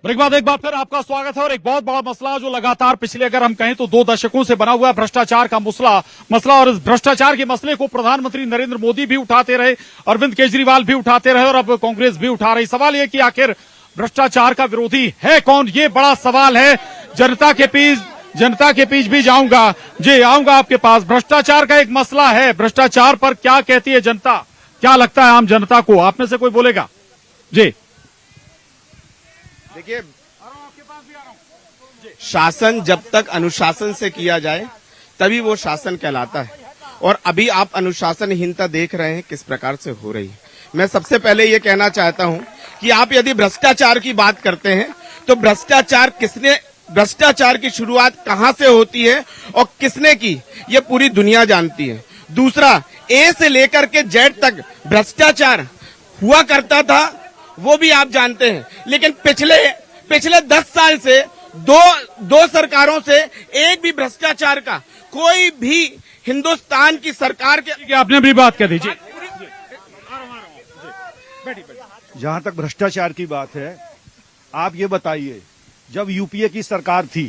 Break बाद एक बार फिर आपका स्वागत है। और एक बहुत बड़ा मसला जो लगातार पिछले अगर हम कहें तो 2 दशकों से बना हुआ है, भ्रष्टाचार का मसला। और इस भ्रष्टाचार के मसले को प्रधानमंत्री नरेंद्र मोदी भी उठाते रहे, अरविंद केजरीवाल भी उठाते रहे और अब कांग्रेस भी उठा रही। सवाल यह कि आखिर भ्रष्टाचार का विरोधी है कौन, ये बड़ा सवाल है। जनता के बीच भी जाऊंगा जी, आऊंगा आपके पास। भ्रष्टाचार का एक मसला है, भ्रष्टाचार पर क्या कहती है जनता, क्या लगता है आम जनता को? आप में से कोई बोलेगा जी? देखिए, शासन जब तक अनुशासन से किया जाए तभी वो शासन कहलाता है। और अभी आप अनुशासनहीनता देख रहे हैं किस प्रकार से हो रही है। मैं सबसे पहले ये कहना चाहता हूं कि आप यदि भ्रष्टाचार की बात करते हैं तो भ्रष्टाचार की शुरुआत कहां से होती है और किसने की, ये पूरी दुनिया जानती है। दूसरा, ए से लेकर के जेड तक भ्रष्टाचार हुआ करता था, वो भी आप जानते हैं। लेकिन पिछले 10 साल से दो सरकारों से एक भी भ्रष्टाचार का कोई भी हिंदुस्तान की सरकार के आपने भी बात कर दीजिए। जहां तक भ्रष्टाचार की बात है, आप ये बताइए, जब यूपीए की सरकार थी,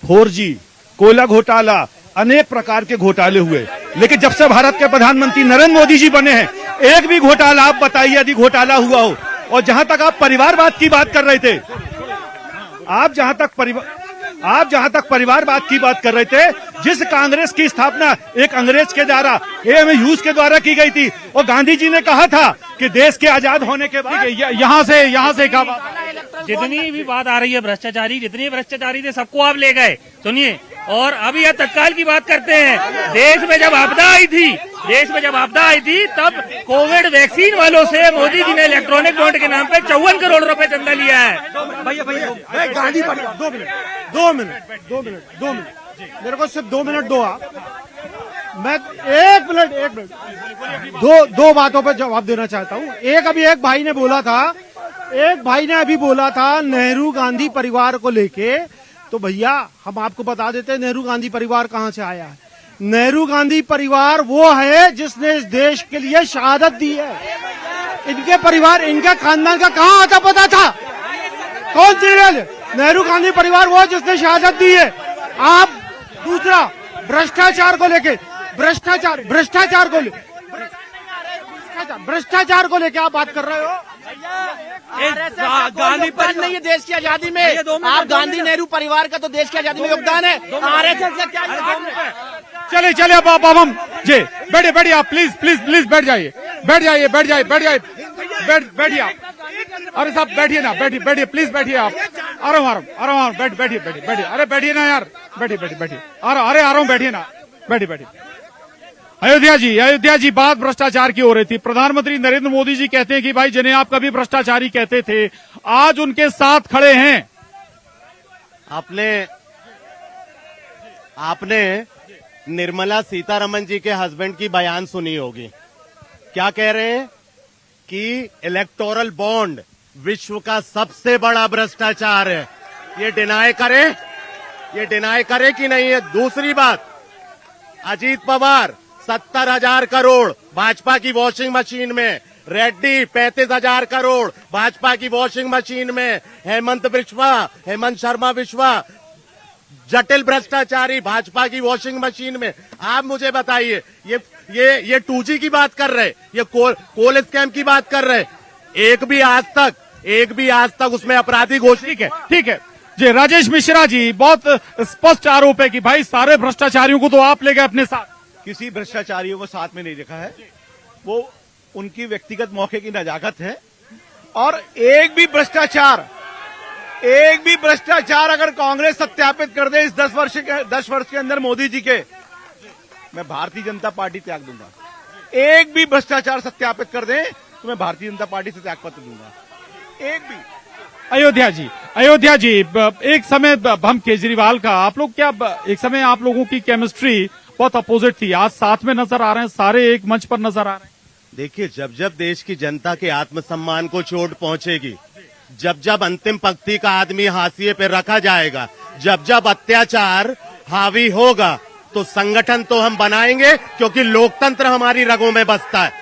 4G, कोयला घोटाला, अनेक प्रकार के घोटाले हुए, लेकिन जब से भारत के प्रधानमंत्री नरेंद्र मोदी जी बने हैं, एक भी घोटाला आप बताइए यदि घोटाला हुआ हो। और जहां तक आप परिवारवाद की बात कर रहे थे, आप जहां तक परिवारवाद की बात कर रहे थे, जिस कांग्रेस की स्थापना एक अंग्रेज के द्वारा, एएम ह्यूज के द्वारा की गई थी, और गांधी जी ने कहा था कि देश के आजाद होने के बाद यहाँ से कहा, जितनी भी बात आ रही है भ्रष्टाचारी, जितने भ्रष्टाचारी थे सबको आप ले गए। सुनिए, और अभी यह तत्काल की बात करते हैं। देश में जब आपदा आई थी तब कोविड वैक्सीन वालों से मोदी जी ने इलेक्ट्रॉनिक बॉन्ड के नाम पे 54 करोड़ रुपए चंदा लिया है। भैया गांधी, 2 मिनट मेरे को सिर्फ 2 मिनट दो आप। मैं एक मिनट दो बातों पर जवाब देना चाहता हूँ। एक भाई ने अभी बोला था नेहरू गांधी परिवार को लेके, तो भैया हम आपको बता देते हैं नेहरू गांधी परिवार कहां से आया है। नेहरू गांधी परिवार वो है जिसने इस देश के लिए शहादत दी है। इनके परिवार, इनके खानदान का कहां आता पता था? कौन सीरियल? नेहरू गांधी परिवार वो जिसने शहादत दी है। आप दूसरा, भ्रष्टाचार को लेके क्या बात कर रहे हो? गांधी परिवार नहीं है देश की आजादी में। आप गांधी नेहरू परिवार का तो देश की आजादी में योगदान है। आरएसएस का क्या? चलिए अब हम जी बैठिए आप, प्लीज बैठ जाइए। अरे साहब बैठिए ना, बैठिए प्लीज बैठिए आप। आराम बैठिए। अरे बैठिए ना यार, बैठिए। अरे आ रहा हूँ, बैठिए ना, बैठिए। अयोध्या जी, बात भ्रष्टाचार की हो रही थी। प्रधानमंत्री नरेंद्र मोदी जी कहते हैं कि भाई जिन्हें आप कभी भ्रष्टाचारी कहते थे, आज उनके साथ खड़े हैं। आपने निर्मला सीतारमण जी के हस्बैंड की बयान सुनी होगी। क्या कह रहे हैं कि इलेक्टोरल बॉन्ड विश्व का सबसे बड़ा भ्रष्टाचार है। ये डिनाई करे कि नहीं है? दूसरी बात, अजीत पवार 70,000 करोड़ भाजपा की वॉशिंग मशीन में, रेड्डी 35,000 करोड़ भाजपा की वॉशिंग मशीन में, हेमंत शर्मा विश्वा जटिल भ्रष्टाचारी भाजपा की वॉशिंग मशीन में। आप मुझे बताइए, ये 2G की बात कर रहे, ये कोल स्कैम की बात कर रहे, एक भी आज तक उसमें अपराधी घोषित। ठीक है जी। राजेश मिश्रा जी, बहुत स्पष्ट आरोप है कि भाई सारे भ्रष्टाचारियों को तो आप ले गए अपने साथ। किसी भ्रष्टाचारियों को साथ में नहीं देखा है, वो उनकी व्यक्तिगत मौके की नजाकत है। और एक भी भ्रष्टाचार अगर कांग्रेस सत्यापित कर दे इस 10 वर्ष के अंदर मोदी जी के, मैं भारतीय जनता पार्टी त्याग दूंगा। एक भी भ्रष्टाचार सत्यापित कर दे तो मैं भारतीय जनता पार्टी से त्याग पत्र दूंगा। एक भी। अयोध्या जी, एक समय हम केजरीवाल का, आप लोग क्या, एक समय आप लोगों की केमिस्ट्री बहुत अपोजिट थी, आज साथ में नजर आ रहे हैं, सारे एक मंच पर नजर आ रहे हैं। देखिए, जब देश की जनता के आत्मसम्मान को चोट पहुंचेगी, जब अंतिम पंक्ति का आदमी हाशिए पे रखा जाएगा, जब अत्याचार हावी होगा, तो संगठन तो हम बनाएंगे, क्योंकि लोकतंत्र हमारी रगों में बसता है।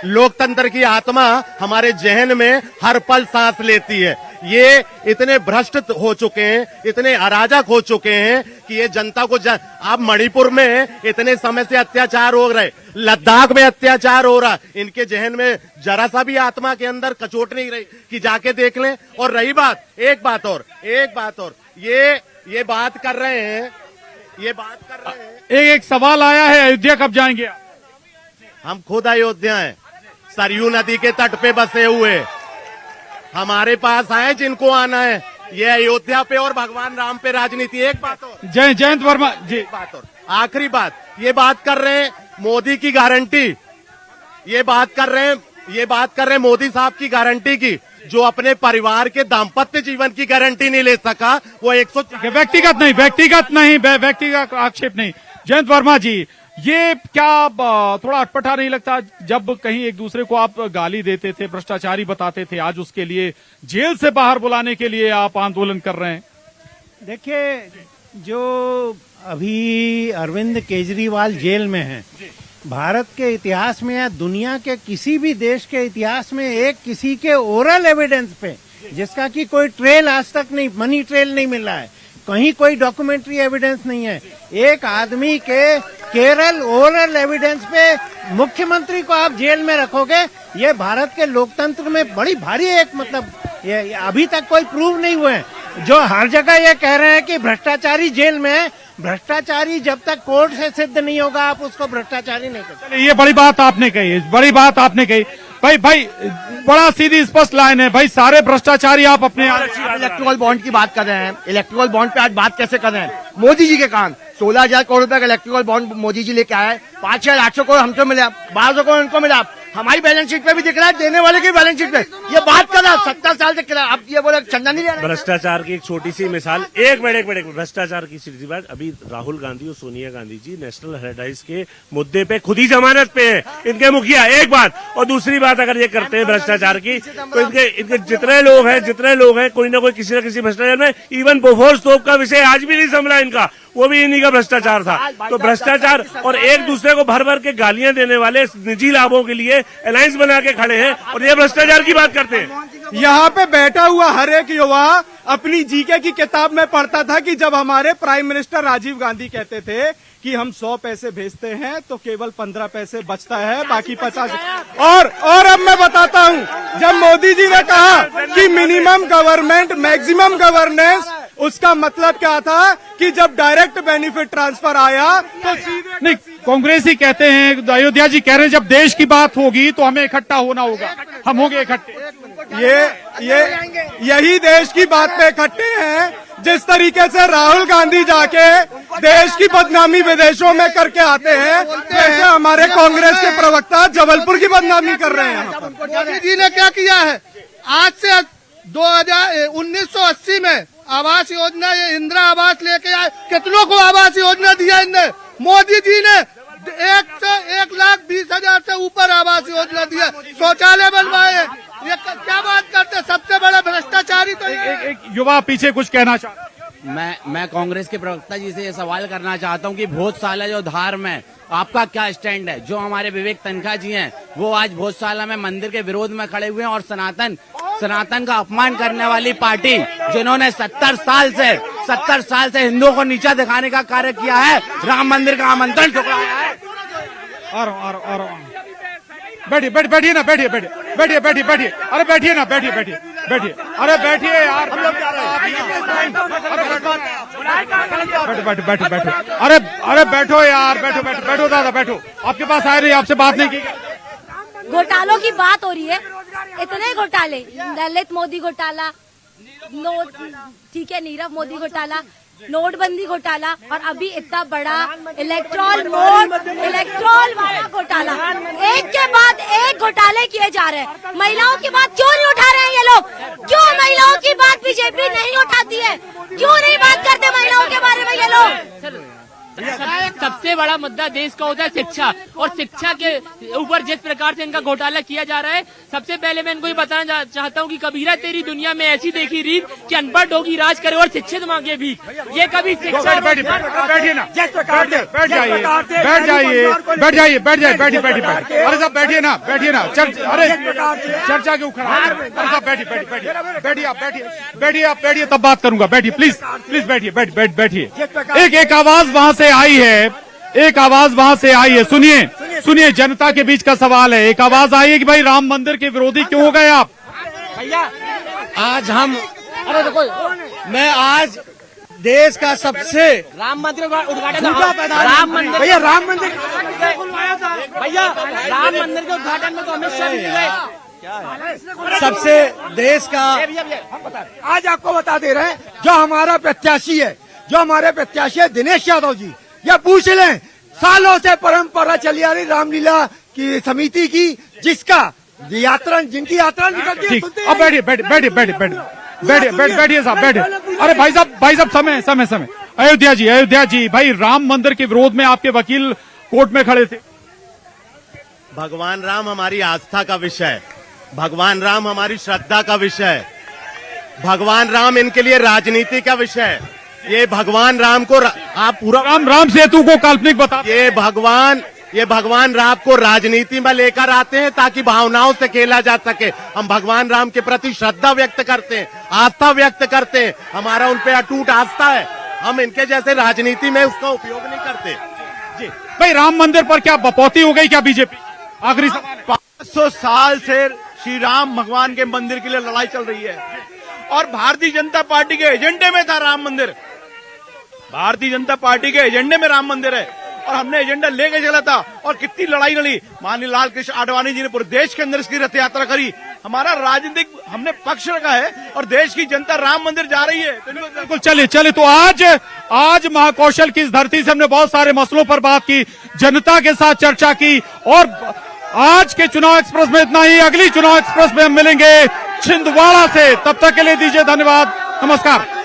लोकतंत्र की आत्मा हमारे जहन में हर पल सांस लेती है। ये इतने भ्रष्ट हो चुके हैं, इतने अराजक हो चुके हैं कि ये जनता को आप मणिपुर में इतने समय से अत्याचार हो रहे, लद्दाख में अत्याचार हो रहा, इनके जहन में जरा सा भी आत्मा के अंदर कचोट नहीं रही कि जाके देख लें। और रही बात, एक बात और ये बात कर रहे हैं, एक सवाल आया है, अयोध्या कब जाएंगे आप? हम खुद अयोध्या हैं, सरयू नदी के तट पे बसे हुए, हमारे पास आए जिनको आना है। ये अयोध्या पे और भगवान राम पे राजनीति। एक बात और, जयंत वर्मा जी, बात और आखिरी बात, ये बात कर रहे हैं मोदी की गारंटी, ये बात कर रहे हैं मोदी साहब की गारंटी की, जो अपने परिवार के दाम्पत्य जीवन की गारंटी नहीं ले सका, वो 100 व्यक्तिगत आक्षेप नहीं। जयंत वर्मा जी, ये क्या थोड़ा अटपटा नहीं लगता जब कहीं एक दूसरे को आप गाली देते थे, भ्रष्टाचारी बताते थे, आज उसके लिए जेल से बाहर बुलाने के लिए आप आंदोलन कर रहे हैं? देखिए, जो अभी अरविंद केजरीवाल जेल में हैं, भारत के इतिहास में या दुनिया के किसी भी देश के इतिहास में एक किसी के ओरल एविडेंस पे, जिसका कि कोई ट्रेल आज तक नहीं, मनी ट्रेल नहीं मिला है, कहीं कोई डॉक्यूमेंट्री एविडेंस नहीं है, एक आदमी के केरल ओरल एविडेंस पे मुख्यमंत्री को आप जेल में रखोगे, ये भारत के लोकतंत्र में बड़ी भारी एक मतलब ये अभी तक कोई प्रूव नहीं हुए हैं। जो हर जगह ये कह रहे हैं कि भ्रष्टाचारी जेल में है, भ्रष्टाचारी जब तक कोर्ट से सिद्ध नहीं होगा आप उसको भ्रष्टाचारी नहीं कर सकते। ये बड़ी बात आपने कही, भाई बड़ा सीधी स्पष्ट लाइन है भाई, सारे भ्रष्टाचारी आप अपने इलेक्ट्रिकल बॉन्ड की बात कर रहे हैं, इलेक्ट्रिकल बॉन्ड पे आज बात कैसे कर रहे हैं? मोदी जी के कारण 16,000 करोड़ रुपए का इलेक्ट्रिकल बॉन्ड मोदी जी लेके आए, 5,800 करोड़ हमको मिला, 1200 करोड़ उनको मिला, हमारी बैलेंस शीट पे भी दिख रहा है, देने वाले की बैलेंस शीट पे ये बात कर रहा है, 70 साल से कर रहा है, अब ये बोले चंदा नहीं ले रहा। भ्रष्टाचार की एक छोटी सी मिसाल, एक मिनट भ्रष्टाचार की सीधी बात, अभी राहुल गांधी और सोनिया गांधी जी नेशनल हेरिटेज के मुद्दे पे खुद ही जमानत पे है, इनके मुखिया। एक बात, और दूसरी बात, अगर ये करते हैं भ्रष्टाचार की, तो इनके जितने लोग हैं कोई ना कोई किसी न किसी भ्रष्टाचार में, इवन बोफोर्स तोप का विषय आज भी नहीं संभला इनका, वो भी इन्हीं का भ्रष्टाचार था। तो भ्रष्टाचार और एक दूसरे को भर भर के गालियां देने वाले निजी लाभों के लिए अलायंस बना के खड़े हैं और ये भ्रष्टाचार की बात करते हैं। यहाँ पे बैठा हुआ हर एक युवा अपनी जीके की किताब में पढ़ता था कि जब हमारे प्राइम मिनिस्टर राजीव गांधी कहते थे कि हम 100 पैसे भेजते हैं तो केवल 15 पैसे बचता है, बाकी 50। और अब मैं बताता हूँ, जब मोदी जी ने कहा कि मिनिमम गवर्नमेंट मैक्सिमम गवर्नेंस, उसका मतलब क्या था कि जब डायरेक्ट बेनिफिट ट्रांसफर आया तो सीधे नहीं, कांग्रेस ही कहते हैं, अयोध्या जी कह रहे हैं जब देश की बात होगी तो हमें इकट्ठा होना होगा, हम होंगे इकट्ठे। यही देश की बात पे इकट्ठे हैं। जिस तरीके से राहुल गांधी जाके देश की बदनामी विदेशों में करके आते हैं, वैसे हमारे कांग्रेस के प्रवक्ता जबलपुर की बदनामी कर रहे हैं। मोदी जी ने क्या किया है? आज से 1980 में आवास योजना, ये इंदिरा आवास लेके आए, कितनों को आवास योजना दिया इनने? मोदी जी ने 1,20,000 से ऊपर आवास योजना दिया, शौचालय बनवाए। ये क्या बात करते? सबसे बड़ा भ्रष्टाचारी तो एक युवा पीछे कुछ कहना चाहता है। मैं कांग्रेस के प्रवक्ता जी से ये सवाल करना चाहता हूँ कि भोजशाला जो धार में आपका क्या स्टैंड है? जो हमारे विवेक तनखा जी हैं वो आज भोजशाला में मंदिर के विरोध में खड़े हुए हैं और सनातन का अपमान करने वाली पार्टी, जिन्होंने 70 साल से हिंदुओं को नीचा दिखाने का कार्य किया है, राम मंदिर का आमंत्रण ठुकराया है। और बैठिए अरे बैठिए ना, बैठिए, अरे बैठिए यार, अरे बैठो यार, बैठो दादा, बैठो। आपके पास आए रही, आपसे बात नहीं की। घोटालों की बात हो रही है, इतने घोटाले, ललित मोदी घोटाला, ठीक है, नीरव मोदी घोटाला, नोटबंदी घोटाला, और अभी इतना बड़ा इलेक्ट्रॉल वाला घोटाला, एक के बाद एक घोटाले किए जा रहे हैं। महिलाओं की बात क्यों नहीं उठा रहे हैं ये लोग? क्यों महिलाओं की बात बीजेपी नहीं उठाती है? क्यों नहीं बात करते महिलाओं के बारे में ये लोग? सबसे बड़ा मुद्दा देश का होता है शिक्षा, और शिक्षा के ऊपर जिस प्रकार से इनका घोटाला किया जा रहा है, सबसे पहले मैं इनको ये बताना चाहता हूँ कि कबीरा तेरी दुनिया में ऐसी देखी रीत कि अनपढ़ डोगी राज करे और शिक्षित मांगे भी। ये कभी शिक्षा बैठिए ना, बैठ जाइए। अरे साहब बैठिए ना, अरे चर्चा क्यों खड़ा? अरे साहब बैठिए, तब बात करूंगा। बैठिए प्लीज बैठिए। एक आवाज वहां से आई है, सुनिए जनता के बीच का सवाल है। एक आवाज आई है कि भाई राम मंदिर के विरोधी क्यों हो गए आप? आज हम, अरे देखो, मैं आज देश का सबसे राम मंदिर उद्घाटन राम मंदिर भैया राम मंदिर के उद्घाटन में तो अमित शाह भी गए। सबसे देश का आज आपको बता दे रहे हैं, जो हमारे प्रत्याशी है दिनेश यादव जी, ये पूछ लें, सालों से परंपरा चली आ रही रामलीला की समिति की, जिनकी यात्रा निकलती है। अब बैठिए साहब, बैठिए। अरे भाई साहब समय। अयोध्या जी, भाई राम मंदिर के विरोध में आपके वकील कोर्ट में खड़े थे। भगवान राम हमारी आस्था का विषय है, भगवान राम हमारी श्रद्धा का विषय है, भगवान राम इनके लिए राजनीति का विषय है। ये भगवान राम को आप पूरा राम सेतु को काल्पनिक बता, ये भगवान राम को राजनीति में लेकर आते हैं ताकि भावनाओं से खेला जा सके। हम भगवान राम के प्रति श्रद्धा व्यक्त करते हैं, आस्था व्यक्त करते हैं, हमारा उन पे अटूट आस्था है। हम इनके जैसे राजनीति में उसका उपयोग नहीं करते। जी भाई, राम मंदिर पर क्या बपौती हो गई क्या बीजेपी? आखिरी सवाल। 500 साल से श्री राम भगवान के मंदिर के लिए लड़ाई चल रही है और भारतीय जनता पार्टी के एजेंडे में था राम मंदिर। भारतीय जनता पार्टी के एजेंडे में राम मंदिर है और हमने एजेंडा लेके चला था और कितनी लड़ाई लड़ी। माननीय लाल कृष्ण आडवाणी जी ने पूरे देश के अंदर इसकी रथ यात्रा करी। हमारा राजनीतिक हमने पक्ष रखा है और देश की जनता राम मंदिर जा रही है। बिल्कुल, चलिए। तो आज महाकौशल की इस धरती से हमने बहुत सारे मसलों पर बात की, जनता के साथ चर्चा की, और आज के चुनाव एक्सप्रेस में इतना ही। अगली चुनाव एक्सप्रेस में हम मिलेंगे छिंदवाड़ा से। तब तक के लिए दीजिए धन्यवाद, नमस्कार।